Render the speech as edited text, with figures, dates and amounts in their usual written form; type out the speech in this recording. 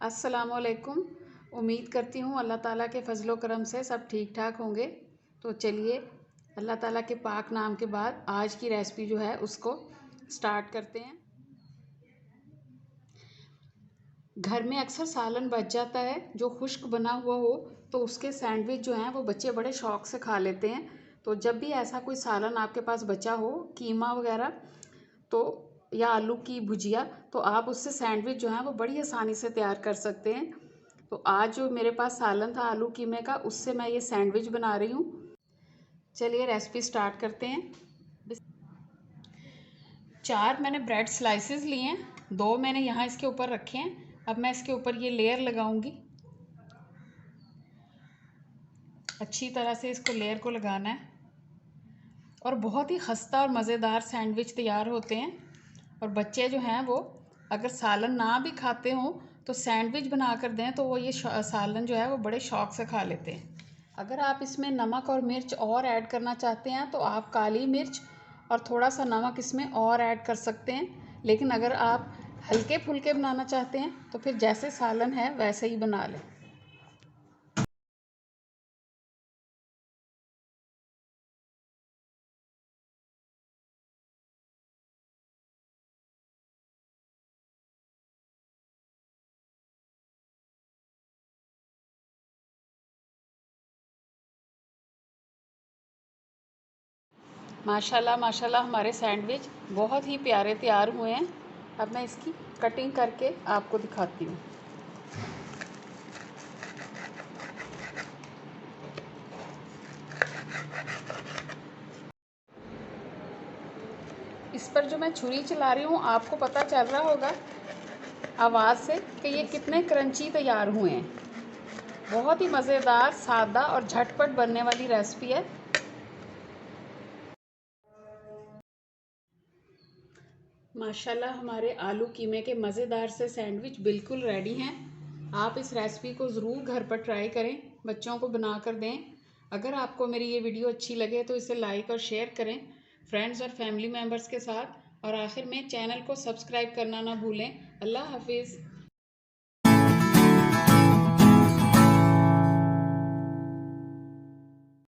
अस्सलामुअलैकुम। उम्मीद करती हूँ अल्लाह ताला के फ़ज़ल व करम से सब ठीक ठाक होंगे। तो चलिए अल्लाह ताला के पाक नाम के बाद आज की रेसिपी जो है उसको स्टार्ट करते हैं। घर में अक्सर सालन बच जाता है जो खुश्क बना हुआ हो, तो उसके सैंडविच जो हैं वो बच्चे बड़े शौक़ से खा लेते हैं। तो जब भी ऐसा कोई सालन आपके पास बचा हो, कीमा वगैरह तो या आलू की भुजिया, तो आप उससे सैंडविच जो है वो बड़ी आसानी से तैयार कर सकते हैं। तो आज जो मेरे पास सालन था आलू कीमे का, उससे मैं ये सैंडविच बना रही हूँ। चलिए रेसिपी स्टार्ट करते हैं। 4 मैंने ब्रेड स्लाइसेस लिए हैं, 2 मैंने यहाँ इसके ऊपर रखे हैं। अब मैं इसके ऊपर ये लेयर लगाऊंगी। अच्छी तरह से इसको लेयर को लगाना है और बहुत ही खस्ता और मज़ेदार सैंडविच तैयार होते हैं। और बच्चे जो हैं वो अगर सालन ना भी खाते हों तो सैंडविच बना कर दें तो वो ये सालन जो है वो बड़े शौक़ से खा लेते हैं। अगर आप इसमें नमक और मिर्च और ऐड करना चाहते हैं तो आप काली मिर्च और थोड़ा सा नमक इसमें और ऐड कर सकते हैं। लेकिन अगर आप हल्के फुल्के बनाना चाहते हैं तो फिर जैसे सालन है वैसे ही बना लें। माशाल्लाह माशाल्लाह हमारे सैंडविच बहुत ही प्यारे तैयार हुए हैं। अब मैं इसकी कटिंग करके आपको दिखाती हूँ। इस पर जो मैं छुरी चला रही हूँ, आपको पता चल रहा होगा आवाज़ से कि ये कितने क्रंची तैयार हुए हैं। बहुत ही मज़ेदार, सादा और झटपट बनने वाली रेसिपी है। माशाल्लाह हमारे आलू कीमे के मज़ेदार से सैंडविच बिल्कुल रेडी हैं। आप इस रेसिपी को ज़रूर घर पर ट्राई करें, बच्चों को बना कर दें। अगर आपको मेरी ये वीडियो अच्छी लगे तो इसे लाइक और शेयर करें फ्रेंड्स और फैमिली मेम्बर्स के साथ। और आखिर में चैनल को सब्सक्राइब करना ना भूलें। अल्लाह हाफिज़।